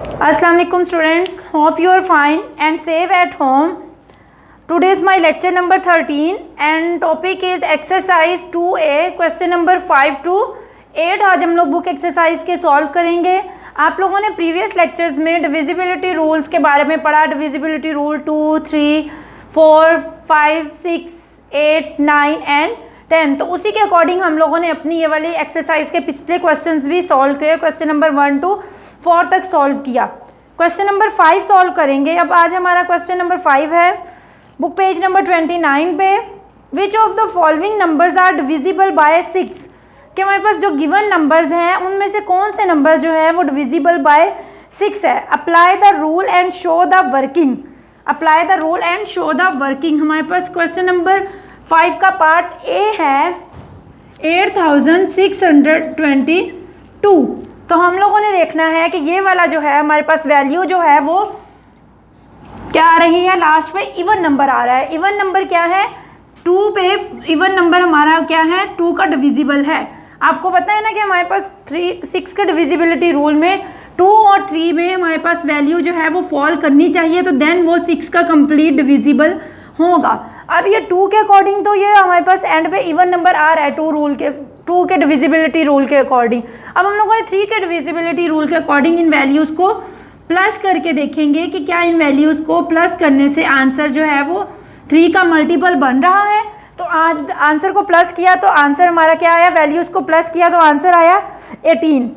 Assalamu alaikum students, hope you are fine and safe at home. Today is my lecture number 13 and topic is exercise 2A question number 5 to 8. आज हम लोग book exercise के solve करेंगे। आप लोगों ने previous lectures में divisibility rules के बारे में पढ़ा, डिविजिबिलिटी रूल 2, 3, 4, 5, 6, 8, 9 एंड 10। तो उसी के अकॉर्डिंग हम लोगों ने अपनी ये वाली एक्सरसाइज के पिछले क्वेश्चंस भी सॉल्व किए। क्वेश्चन नंबर 1 to 4 तक सॉल्व किया। क्वेश्चन नंबर 5 सॉल्व करेंगे। अब आज हमारा क्वेश्चन नंबर 5 है बुक पेज नंबर 29 पे। Which of the following numbers are divisible by 6? कि हमारे पास जो गिवन नंबर्स हैं उनमें से कौन से नंबर जो है वो डिविजिबल बाय 6 है। Apply the rule and show the working. Apply the rule and show the working. हमारे पास क्वेश्चन नंबर 5 का पार्ट ए है 8622। तो हम लोगों ने देखना है कि ये वाला जो है हमारे पास वैल्यू जो है वो क्या आ रही है, लास्ट में इवन नंबर आ रहा है। इवन नंबर क्या है, 2 पे इवन नंबर हमारा क्या है, 2 का डिविजिबल है। आपको पता है ना कि हमारे पास 6 के डिविजिबिलिटी रूल में 2 और 3 में हमारे पास वैल्यू जो है वो फॉल करनी चाहिए, तो देन वो 6 का कंप्लीट डिविजिबल होगा। अब ये 2 के अकॉर्डिंग तो ये हमारे पास एंड पे इवन नंबर आ रहा है 2 के डिविजिबिलिटी रूल के अकॉर्डिंग। अब हम लोगों ने 3 के डिविजिबिलिटी रूल के अकॉर्डिंग इन वैल्यूज़ को प्लस करके देखेंगे कि क्या इन वैल्यूज़ को प्लस करने से आंसर जो है वो 3 का मल्टीपल बन रहा है। तो आंसर को प्लस किया तो आंसर हमारा क्या आया, वैल्यूज़ को प्लस किया तो आंसर आया 18।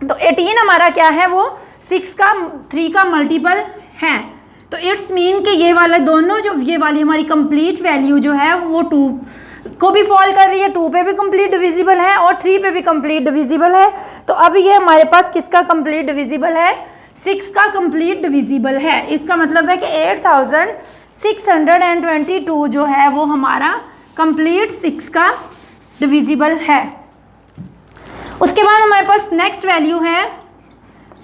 तो 18 हमारा क्या है वो 3 का मल्टीपल है। तो इट्स मीन कि ये वाला दोनों जो ये वाली हमारी कंप्लीट वैल्यू जो है वो 2 को भी फॉल कर रही है, 2 पे भी कंप्लीट डिविजिबल है और 3 पे भी कंप्लीट डिविजिबल है। तो अब ये हमारे पास किसका कंप्लीट डिविजिबल है, 6 का कंप्लीट डिविजिबल है। इसका मतलब है कि 8622 जो है वो हमारा कंप्लीट 6 का डिविजिबल है। उसके बाद हमारे पास नेक्स्ट वैल्यू है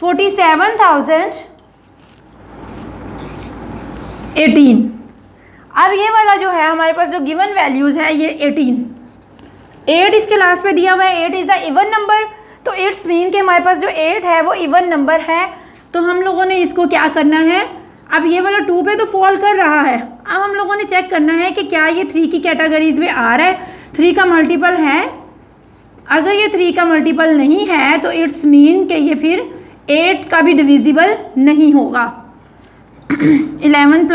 47,018। अब ये वाला जो है हमारे पास जो गिवन वैल्यूज़ है ये 8 इसके लास्ट पे दिया हुआ है। 8 इज़ द इवन नंबर। तो इट्स मीन कि हमारे पास जो 8 है वो इवन नंबर है। तो हम लोगों ने इसको क्या करना है, अब ये वाला 2 पे तो फॉल कर रहा है। अब हम लोगों ने चेक करना है कि क्या ये 3 की कैटेगरीज में आ रहा है, 3 का मल्टीपल है। अगर ये 3 का मल्टीपल नहीं है तो इट्स मीन कि ये फिर 8 का भी डिविजिबल नहीं होगा। 11 +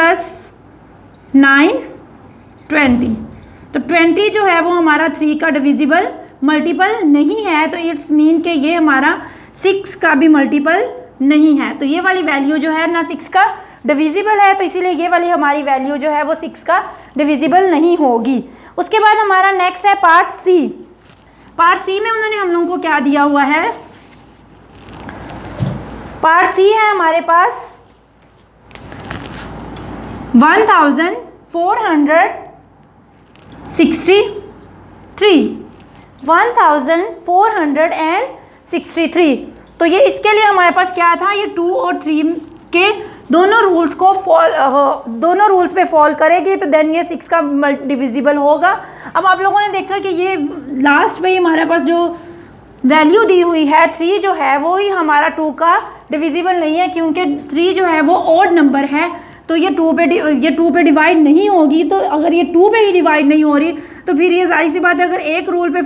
9 20। तो 20 जो है वो हमारा 3 का डिविजिबल मल्टीपल नहीं है। तो इट्स मीन कि ये हमारा 6 का भी मल्टीपल नहीं है। तो ये वाली वैल्यू जो है ना 6 का डिविजिबल है, तो इसीलिए ये वाली हमारी वैल्यू जो है वो 6 का डिविजिबल नहीं होगी। उसके बाद हमारा नेक्स्ट है पार्ट सी। पार्ट सी में उन्होंने हम लोगों को क्या दिया हुआ है, पार्ट सी है हमारे पास 1463। तो ये इसके लिए हमारे पास क्या था, ये 2 और 3 के दोनों रूल्स पे फॉल करेगी, तो देन ये 6 का डिविजिबल होगा। अब आप लोगों ने देखा कि ये लास्ट में हमारे पास जो वैल्यू दी हुई है 3 जो है वो ही हमारा 2 का डिविजिबल नहीं है, क्योंकि 3 जो है वो ऑड नंबर है। तो ये 2 पे डिवाइड नहीं होगी। तो अगर ये 2 पे ही डिवाइड नहीं हो रही तो फिर ये जाहिर सी बात है, अगर एक रूल पे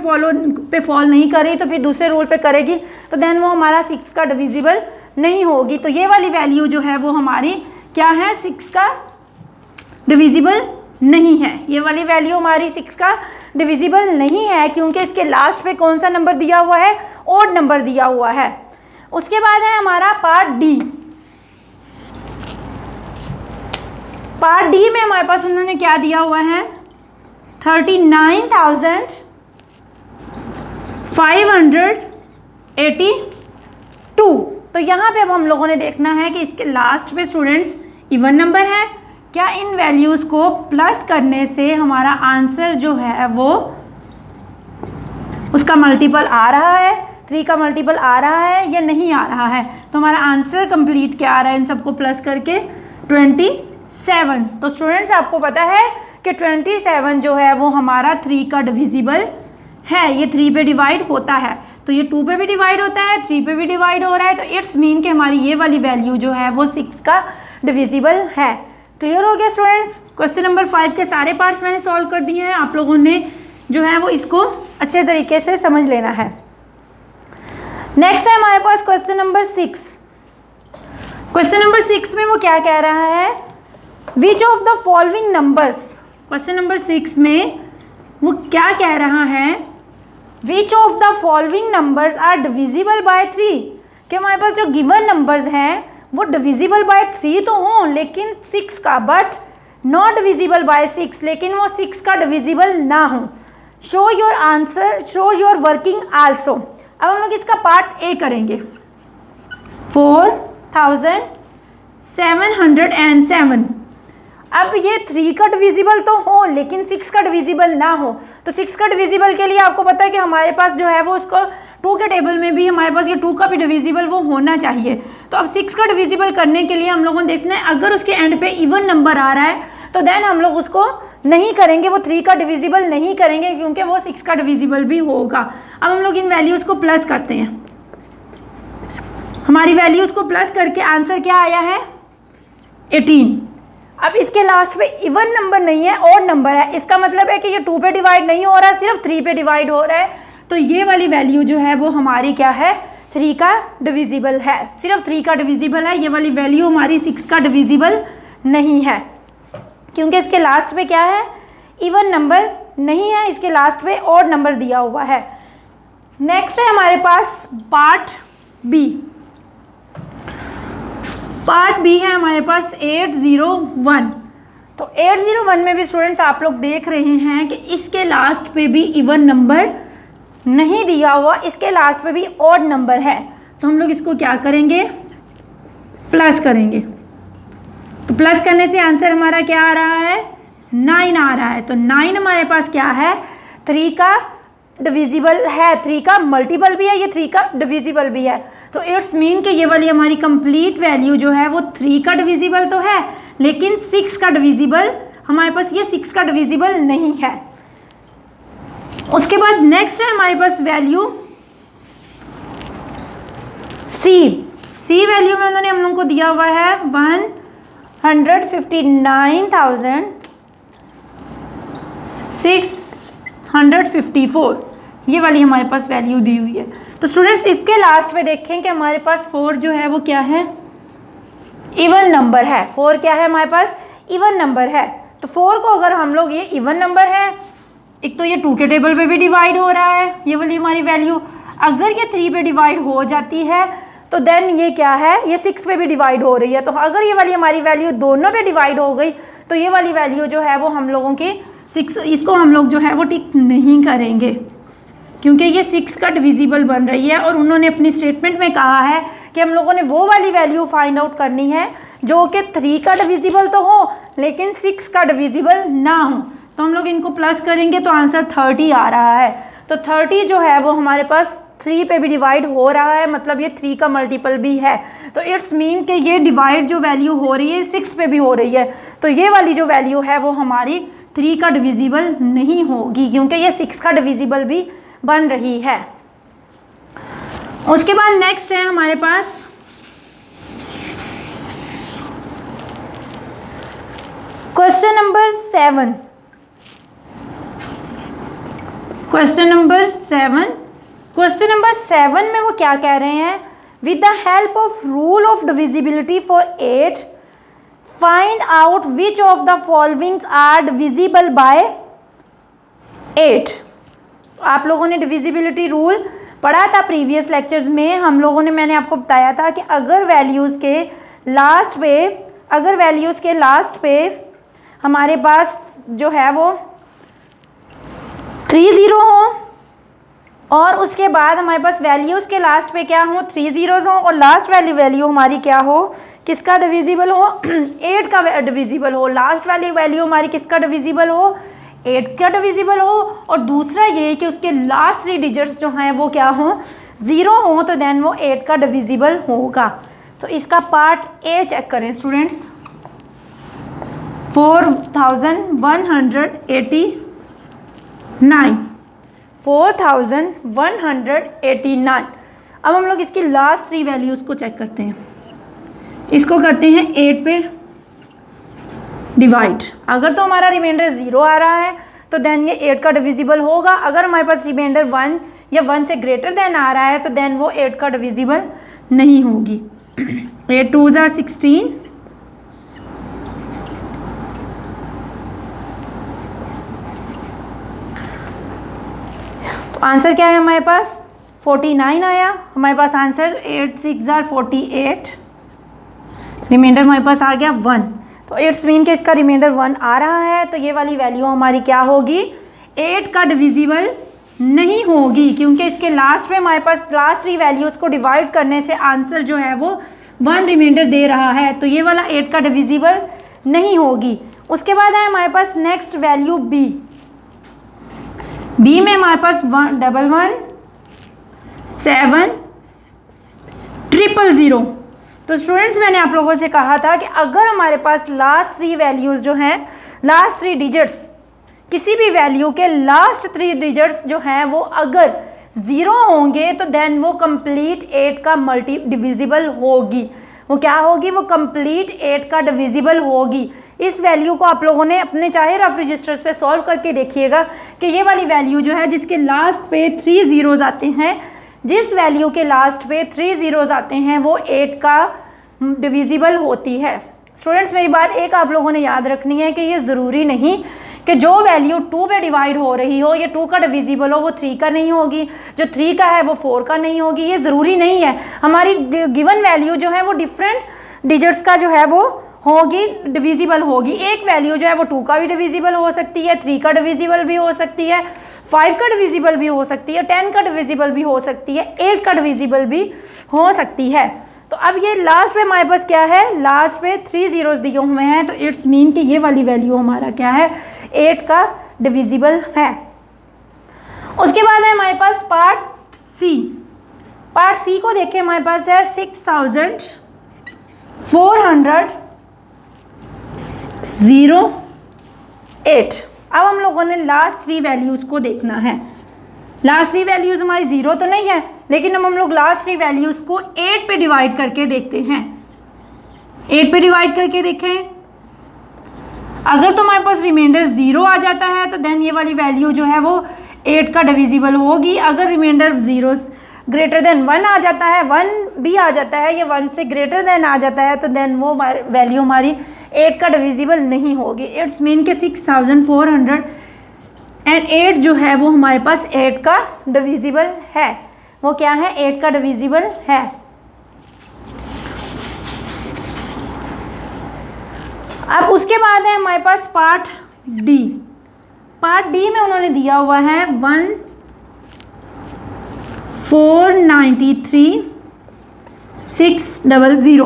फॉल नहीं करी तो फिर दूसरे रूल पे करेगी, तो देन वो हमारा 6 का डिविजिबल नहीं होगी। तो ये वाली वैल्यू जो है वो हमारी क्या है, 6 का डिविजिबल नहीं है। ये वाली वैल्यू हमारी 6 का डिविजिबल नहीं है, क्योंकि इसके लास्ट पे कौन सा नंबर दिया हुआ है, ऑड नंबर दिया हुआ है। उसके बाद है हमारा पार्ट डी। पार्ट डी में हमारे पास उन्होंने क्या दिया हुआ है, 39,582। तो यहाँ पे अब हम लोगों ने देखना है कि इसके लास्ट पे स्टूडेंट्स इवन नंबर है, क्या इन वैल्यूज़ को प्लस करने से हमारा आंसर जो है वो उसका मल्टीपल आ रहा है, 3 का मल्टीपल आ रहा है या नहीं आ रहा है। तो हमारा आंसर कंप्लीट क्या आ रहा है, इन सबको प्लस करके 27। तो स्टूडेंट्स आपको पता है कि 27 जो है वो हमारा 3 का डिविजिबल है, ये 3 पे डिवाइड होता है। तो ये 2 पे भी डिवाइड होता है, 3 पे भी डिवाइड हो रहा है, तो इट्स मीन कि हमारी ये वाली वैल्यू जो है वो 6 का डिविजिबल है। क्लियर हो गया स्टूडेंट्स? क्वेश्चन नंबर 5 के सारे पार्ट्स मैंने सॉल्व कर दिए हैं, आप लोगों ने जो है वो इसको अच्छे तरीके से समझ लेना है। नेक्स्ट है हमारे पास क्वेश्चन नंबर 6। क्वेश्चन नंबर 6 में वो क्या कह रहा है, which of the following numbers, question number 6 में वो क्या कह रहा है, which of the following numbers are divisible by 3, कि हमारे पास जो गिवन नंबर्स हैं वो डिविजिबल बाय 3 तो हों लेकिन 6 का, बट नॉट डिविजिबल बाय 6, लेकिन वो 6 का डिविजिबल ना हो। Show your answer, show your working also. अब हम लोग इसका पार्ट ए करेंगे। 4707, अब ये 3 का डिविजिबल तो हो लेकिन 6 का डिविजिबल ना हो, तो 6 का डिविजिबल के लिए आपको पता है कि हमारे पास जो है वो उसको 2 के टेबल में भी हमारे पास ये 2 का भी डिविजिबल वो होना चाहिए। तो अब 6 का डिविजिबल करने के लिए हम लोगों ने देखना है, अगर उसके एंड पे इवन नंबर आ रहा है तो देन हम लोग उसको नहीं करेंगे, वो 3 का डिविजिबल नहीं करेंगे क्योंकि वो 6 का डिविजिबल भी होगा। अब हम लोग इन वैल्यूज़ को प्लस करते हैं, हमारी वैल्यूज़ को प्लस करके आंसर क्या आया है 18। अब इसके लास्ट पे इवन नंबर नहीं है, ऑड नंबर है, इसका मतलब है कि ये 2 पे डिवाइड नहीं हो रहा है, सिर्फ 3 पे डिवाइड हो रहा है, तो ये वाली वैल्यू जो है वो हमारी क्या है 3 का डिविजिबल है, सिर्फ 3 का डिविजिबल है। ये वाली वैल्यू हमारी 6 का डिविजिबल नहीं है क्योंकि इसके लास्ट पे क्या है इवन नंबर नहीं है, इसके लास्ट पे ऑड नंबर दिया हुआ है। नेक्स्ट है हमारे पास पार्ट बी। पार्ट बी है हमारे पास 801। तो 801 में भी स्टूडेंट्स आप लोग देख रहे हैं कि इसके लास्ट पे भी इवन नंबर नहीं दिया हुआ, इसके लास्ट पे भी ऑड नंबर है, तो हम लोग इसको क्या करेंगे प्लस करेंगे। तो प्लस करने से आंसर हमारा क्या आ रहा है 9 आ रहा है। तो 9 हमारे पास क्या है 3 का डिविजिबल है, 3 का मल्टीपल भी है, ये 3 का डिविजिबल भी है। तो इट्स मीन कि ये वाली हमारी कंप्लीट वैल्यू जो है वो 3 का डिविजिबल तो है लेकिन 6 का डिविजिबल हमारे पास ये 6 का डिविजिबल नहीं है। उसके बाद नेक्स्ट है हमारे पास वैल्यू सी वैल्यू में उन्होंने हम लोग को दिया हुआ है 159,654, ये वाली हमारे पास वैल्यू दी हुई है। तो स्टूडेंट्स इसके लास्ट में देखें कि हमारे पास 4 जो है वो क्या है इवन नंबर है, 4 क्या है हमारे पास इवन नंबर है। तो 4 को अगर हम लोग ये इवन नंबर है, एक तो ये 2 के टेबल पे भी डिवाइड हो रहा है, ये वाली हमारी वैल्यू, अगर ये 3 पे डिवाइड हो जाती है तो देन ये क्या है ये 6 पे भी डिवाइड हो रही है। तो अगर ये वाली हमारी वैल्यू दोनों पे डिवाइड हो गई तो ये वाली वैल्यू जो है वो हम लोगों की 6, इसको हम लोग जो है वो टिक नहीं करेंगे क्योंकि ये 6 का डिविजिबल बन रही है। और उन्होंने अपनी स्टेटमेंट में कहा है कि हम लोगों ने वो वाली वैल्यू फाइंड आउट करनी है जो कि 3 का डिविजिबल तो हो लेकिन 6 का डिविजिबल ना हो। तो हम लोग इनको प्लस करेंगे तो आंसर 30 आ रहा है। तो 30 जो है वो हमारे पास 3 पे भी डिवाइड हो रहा है, मतलब ये 3 का मल्टीपल भी है। तो इट्स मीन कि ये डिवाइड जो वैल्यू हो रही है 6 पे भी हो रही है, तो ये वाली जो वैल्यू है वो हमारी 3 का डिविजिबल नहीं होगी क्योंकि ये 6 का डिविजिबल भी बन रही है। उसके बाद नेक्स्ट है हमारे पास क्वेश्चन नंबर 7। क्वेश्चन नंबर 7 में वो क्या कह रहे हैं, with the help of rule of divisibility for 8 find out which of the followings are divisible by 8। आप लोगों ने डिविजिबिलिटी रूल पढ़ा था प्रीवियस लेक्चर्स में, हम लोगों ने, मैंने आपको बताया था कि अगर वैल्यूज़ के लास्ट पे हमारे पास जो है वो 3 0 हो और उसके बाद हमारे पास वैल्यूज़ के लास्ट पे क्या हो 3 zeros हो और लास्ट वाली वैल्यू हमारी क्या हो किसका डिविजिबल हो 8 का डिविजिबल हो, लास्ट वाली वैल्यू हमारी किसका डिविजिबल हो 8 का डिविजिबल हो। और दूसरा ये कि उसके लास्ट 3 डिजिट्स जो हैं वो क्या हो 0 हो, तो देन वो 8 का डिविजिबल होगा। तो इसका पार्ट ए चेक करें स्टूडेंट्स, 4189 4189। अब हम लोग इसकी लास्ट 3 वैल्यूज़ को चेक करते हैं। इसको करते हैं 8 पे डिवाइड। अगर तो हमारा रिमाइंडर 0 आ रहा है तो देन ये 8 का डिविजिबल होगा। अगर हमारे पास रिमाइंडर 1 या 1 से ग्रेटर देन आ रहा है तो देन वो 8 का डिविजिबल नहीं होगी। 8 2 ज़ार 16, तो आंसर क्या है हमारे पास 49 आया हमारे पास आंसर। 8 6 ज़ार 48, रिमाइंडर हमारे पास आ गया 1। तो इट्स मीन के इसका रिमाइंडर 1 आ रहा है, तो ये वाली वैल्यू हमारी क्या होगी, 8 का डिविजिबल नहीं होगी, क्योंकि इसके लास्ट में हमारे पास लास्ट 3 वैल्यूज़ को डिवाइड करने से आंसर जो है वो 1 रिमाइंडर दे रहा है, तो ये वाला 8 का डिविजिबल नहीं होगी। उसके बाद है हमारे पास नेक्स्ट वैल्यू बी। बी में हमारे पास 1 1 1 7 0 0। तो स्टूडेंट्स मैंने आप लोगों से कहा था कि अगर हमारे पास लास्ट 3 वैल्यूज़ जो हैं, लास्ट 3 डिजिट्स, किसी भी वैल्यू के लास्ट 3 डिजिट्स जो हैं वो अगर 0 होंगे तो देन वो कंप्लीट 8 का मल्टी डिविजिबल होगी। वो क्या होगी, वो कंप्लीट 8 का डिविजिबल होगी। इस वैल्यू को आप लोगों ने अपने चाहे रफ रजिस्टर्स पे सॉल्व करके देखिएगा कि ये वाली वैल्यू जो है जिसके लास्ट पे 3 ज़ीरोज़ आते हैं, जिस वैल्यू के लास्ट पे 3 ज़ीरोज़ आते हैं वो 8 का डिविजिबल होती है। स्टूडेंट्स मेरी बात एक आप लोगों ने याद रखनी है कि ये ज़रूरी नहीं कि जो वैल्यू 2 पे डिवाइड हो रही हो, ये 2 का डिविजिबल हो, वो 3 का नहीं होगी, जो 3 का है वो 4 का नहीं होगी, ये ज़रूरी नहीं है। हमारी गिवन वैल्यू जो है वो डिफरेंट डिजिट्स का जो है वो होगी, डिविजिबल होगी। एक वैल्यू जो है वो 2 का भी डिविजिबल हो सकती है, 3 का डिविजिबल भी हो सकती है, 5 का डिविजिबल भी हो सकती है, 10 का डिविजिबल भी हो सकती है, 8 का डिविजिबल भी हो सकती है। तो अब ये लास्ट पे हमारे पास क्या है, लास्ट पे 3 ज़ीरोज़ दिए हुए हैं, तो इट्स मीन कि ये वाली वैल्यू हमारा क्या है, 8 का डिविजिबल है। उसके बाद है हमारे पास पार्ट सी। पार्ट सी को देखें, हमारे पास है 6408। अब हम लोगों ने लास्ट 3 वैल्यूज़ को देखना है। लास्ट 3 वैल्यूज़ हमारी 0 तो नहीं है, लेकिन अब हम लोग लास्ट 3 वैल्यूज़ को 8 पे डिवाइड करके देखते हैं। 8 पे डिवाइड करके देखें, अगर तो हमारे पास रिमाइंडर 0 आ जाता है तो देन ये वाली वैल्यू जो है वो 8 का डिविजिबल होगी। अगर रिमाइंडर 0 ग्रेटर देन 1 आ जाता है, 1 भी आ जाता है या 1 से ग्रेटर देन आ जाता है, तो देन वो वैल्यू हमारी 8 का डिविजिबल नहीं होगी। इट्स मीन के 6408 जो है वो हमारे पास 8 का डिविजिबल है। वो क्या है, 8 का डिविजिबल है। अब उसके बाद है हमारे पास पार्ट डी। पार्ट डी में उन्होंने दिया हुआ है 1493600।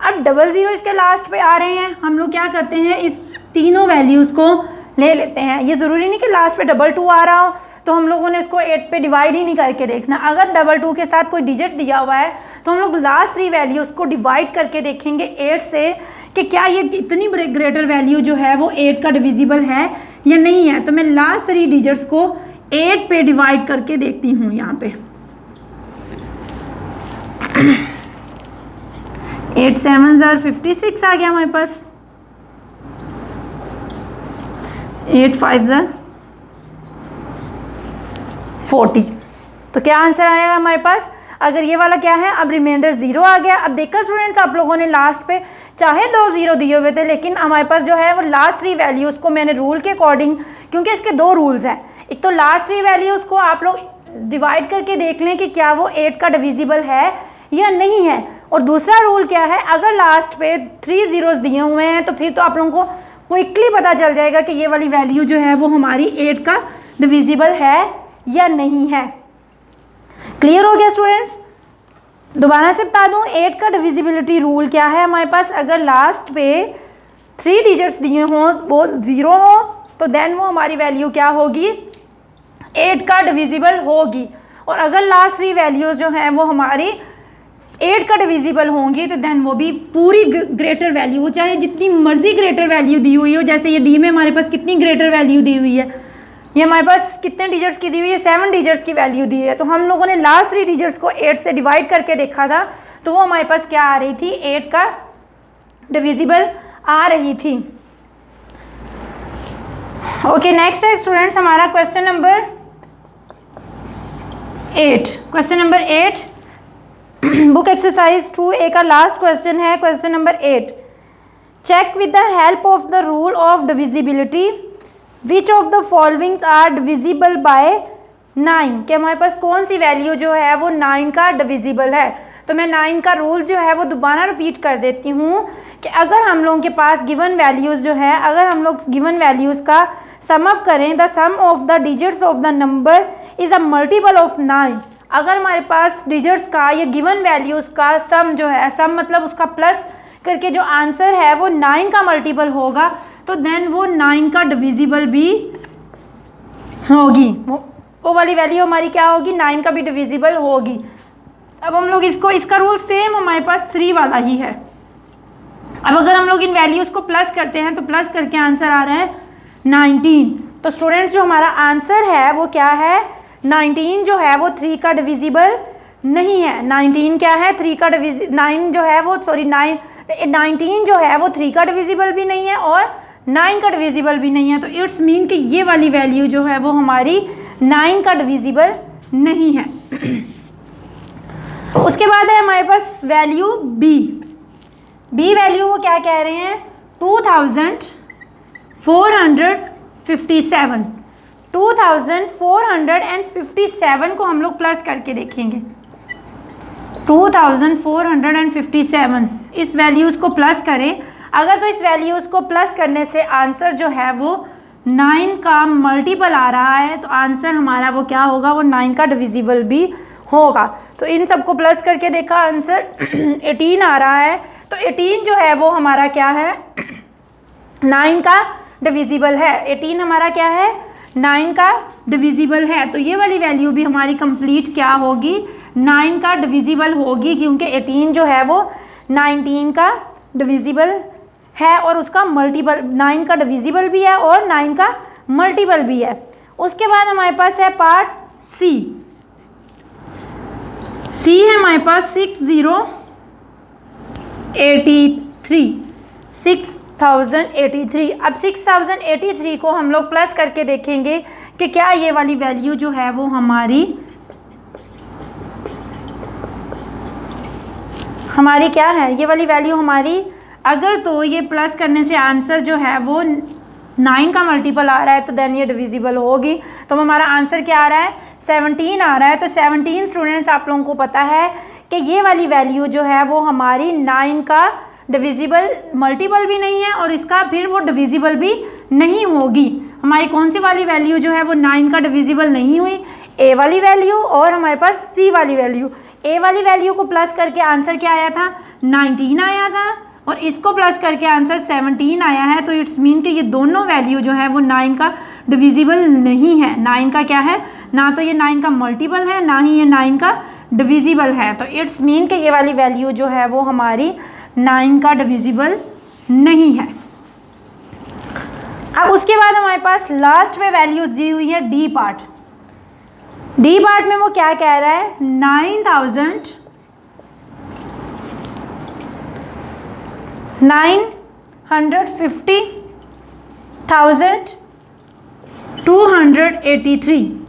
अब 00 इसके लास्ट पे आ रहे हैं, हम लोग क्या करते हैं, इस तीनों वैल्यूज़ को ले लेते हैं। ये ज़रूरी नहीं कि लास्ट पे 22 आ रहा हो तो हम लोगों ने इसको 8 पे डिवाइड ही नहीं करके देखना। अगर 22 के साथ कोई डिजिट दिया हुआ है तो हम लोग लास्ट 3 वैल्यूज़ को डिवाइड करके देखेंगे 8 से कि क्या ये इतनी ग्रेटर वैल्यू जो है वो 8 का डिविजिबल है या नहीं है। तो मैं लास्ट 3 डिजिट्स को 8 पे डिवाइड करके देखती हूँ। यहाँ पे 8 7 ज़ार 56 आ गया हमारे पास, 8 5 ज़ार 40। तो क्या आंसर आएगा हमारे पास, अगर ये वाला क्या है, अब रिमाइंडर 0 आ गया। अब देखा स्टूडेंट्स, आप लोगों ने लास्ट पे चाहे 2 0 दिए हुए थे, लेकिन हमारे पास जो है वो लास्ट 3 वैल्यूज़ को मैंने रूल के अकॉर्डिंग, क्योंकि इसके 2 रूल्स हैं, एक तो लास्ट 3 वैल्यूज़ को आप लोग डिवाइड करके देख लें कि क्या वो 8 का डिविजिबल है या नहीं है, और दूसरा रूल क्या है, अगर लास्ट पे 3 ज़ीरोज़ दिए हुए हैं तो फिर तो आप लोगों को क्विकली पता चल जाएगा कि ये वाली वैल्यू जो है वो हमारी 8 का डिविजिबल है या नहीं है। क्लियर हो गया स्टूडेंट्स? दोबारा से बता दूं, 8 का डिविजिबिलिटी रूल क्या है हमारे पास, अगर लास्ट पे 3 डिजिट्स दिए हों, वो 0 हो, तो देन वो हमारी वैल्यू क्या होगी, 8 का डिविजिबल होगी। और अगर लास्ट 3 वैल्यूज़ जो हैं वो हमारी 8 का डिविजिबल होंगी तो देन वो भी पूरी ग्रेटर वैल्यू, चाहे जितनी मर्जी ग्रेटर वैल्यू दी हुई हो, जैसे ये डी में हमारे पास कितनी ग्रेटर वैल्यू दी हुई है, ये हमारे पास कितने डिजिट्स की दी हुई है, 7 डिजिट्स की वैल्यू दी है। तो हम लोगों ने लास्ट 3 डिजिट्स को 8 से डिवाइड करके देखा था, तो वो हमारे पास क्या आ रही थी, 8 का डिविजिबल आ रही थी। ओके, नेक्स्ट है स्टूडेंट्स हमारा question number 8। Question number 8 book exercise 2A का लास्ट क्वेश्चन है, question number 8। Check with the help of the rule of divisibility which of the followings are divisible by 9। कि हमारे पास कौन सी वैल्यू जो है वो 9 का डिविजिबल है। तो मैं 9 का रूल जो है वो दोबारा रिपीट कर देती हूँ कि अगर हम लोगों के पास गिवन वैल्यूज़ जो है, अगर हम लोग गिवन वैल्यूज़ का सम अप करें, the sum of the digits of the number is a multiple of 9। अगर हमारे पास डिजिट्स का या गिवन वैल्यूज़ का सम जो है, सम मतलब उसका प्लस करके जो आंसर है वो 9 का मल्टीपल होगा, तो देन वो 9 का डिविजिबल भी होगी। वो वाली वैल्यू हमारी क्या होगी, 9 का भी डिविजिबल होगी। अब हम लोग इसका रूल सेम हमारे पास 3 वाला ही है। अब अगर हम लोग इन वैल्यूज़ को प्लस करते हैं तो प्लस करके आंसर आ रहा है 19। तो स्टूडेंट्स जो हमारा आंसर है वो क्या है, 19 जो है वो 3 का डिविजिबल नहीं है। 19 क्या है, 3 का 9 जो है वो 19 जो है वो 3 का डिविजिबल भी नहीं है और 9 का डिविजिबल भी नहीं है। तो इट्स मीन कि ये वाली वैल्यू जो है वो हमारी 9 का डिविजिबल नहीं है। उसके बाद है हमारे पास वैल्यू बी वैल्यू वो क्या कह रहे हैं, 2457। 2457 को हम लोग प्लस करके देखेंगे। 2457 इस वैल्यूज़ को प्लस करें, अगर तो इस वैल्यूज़ को प्लस करने से आंसर जो है वो 9 का मल्टीपल आ रहा है, तो आंसर हमारा वो क्या होगा, वो 9 का डिविजिबल भी होगा। तो इन सबको प्लस करके देखा, आंसर 18 आ रहा है। तो 18 जो है वो हमारा क्या है, 9 का डिविजिबल है। 18 हमारा क्या है, 9 का डिविजिबल है। तो ये वाली वैल्यू भी हमारी कंप्लीट क्या होगी, 9 का डिविजिबल होगी, क्योंकि 18 जो है वो 19 का डिविजिबल है और उसका मल्टीपल 9 का डिविजिबल भी है और 9 का मल्टीपल भी है। उसके बाद हमारे पास है पार्ट सी है हमारे पास 6083। अब 6083 को हम लोग प्लस करके देखेंगे कि क्या ये वाली वैल्यू जो है वो हमारी क्या है, ये वाली वैल्यू हमारी, अगर तो ये प्लस करने से आंसर जो है वो 9 का मल्टीपल आ रहा है तो देन ये डिविजिबल होगी। तो हमारा आंसर क्या आ रहा है, 17 आ रहा है। तो 17 स्टूडेंट्स आप लोगों को पता है कि ये वाली वैल्यू जो है वो हमारी 9 का डिविजिबल मल्टीपल भी नहीं है और इसका फिर वो डिविजिबल भी नहीं होगी। हमारी कौन सी वाली वैल्यू जो है वो 9 का डिविजिबल नहीं हुई, ए वाली वैल्यू और हमारे पास सी वाली वैल्यू। ए वाली वैल्यू को प्लस करके आंसर क्या आया था, 19 आया था और इसको प्लस करके आंसर 17 आया है। तो इट्स मीन कि ये दोनों वैल्यू जो है वो 9 का डिविजिबल नहीं है। 9 का क्या है, ना तो ये 9 का मल्टीपल है, ना ही ये 9 का डिविजिबल है। तो इट्स मीन कि ये वाली वैल्यू जो है वो हमारी 9 का डिविजिबल नहीं है। अब उसके बाद हमारे पास लास्ट में वैल्यू दी हुई है डी पार्ट में वो क्या कह रहा है, 950,283।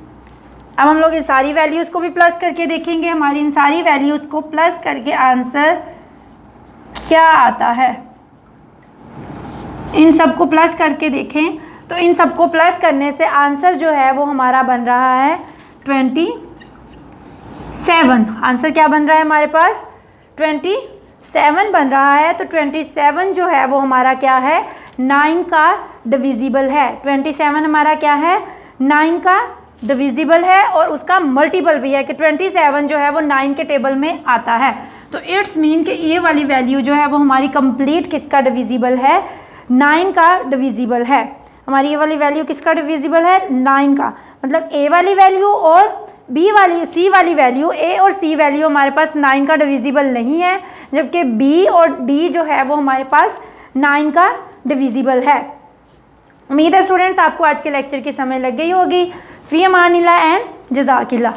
अब हम लोग ये सारी वैल्यूज़ को भी प्लस करके देखेंगे। हमारी इन सारी वैल्यूज़ को प्लस करके आंसर क्या आता है, इन सबको प्लस करके देखें तो इन सबको प्लस करने से आंसर जो है वो हमारा बन रहा है 27। आंसर क्या बन रहा है हमारे पास, 27 बन रहा है। तो 27 जो है वो हमारा क्या है, 9 का डिविजिबल है। 27 हमारा क्या है, 9 का डिविजिबल है और उसका मल्टीपल भी है कि 27 जो है वो 9 के टेबल में आता है। तो इट्स मीन कि ये वाली वैल्यू जो है वो हमारी कंप्लीट किसका डिविजिबल है, 9 का डिविजिबल है। हमारी ये वाली वैल्यू किसका डिविजिबल है, 9 का। मतलब ए वाली वैल्यू और सी वाली वैल्यू, ए और सी वैल्यू हमारे पास 9 का डिविजिबल नहीं है, जबकि बी और डी जो है वो हमारे पास 9 का डिविजिबल है। उम्मीद है स्टूडेंट्स आपको आज के लेक्चर की समझ लग गई होगी। फ़ी अमानिल्लाह एंड जज़ाकिल्लाह।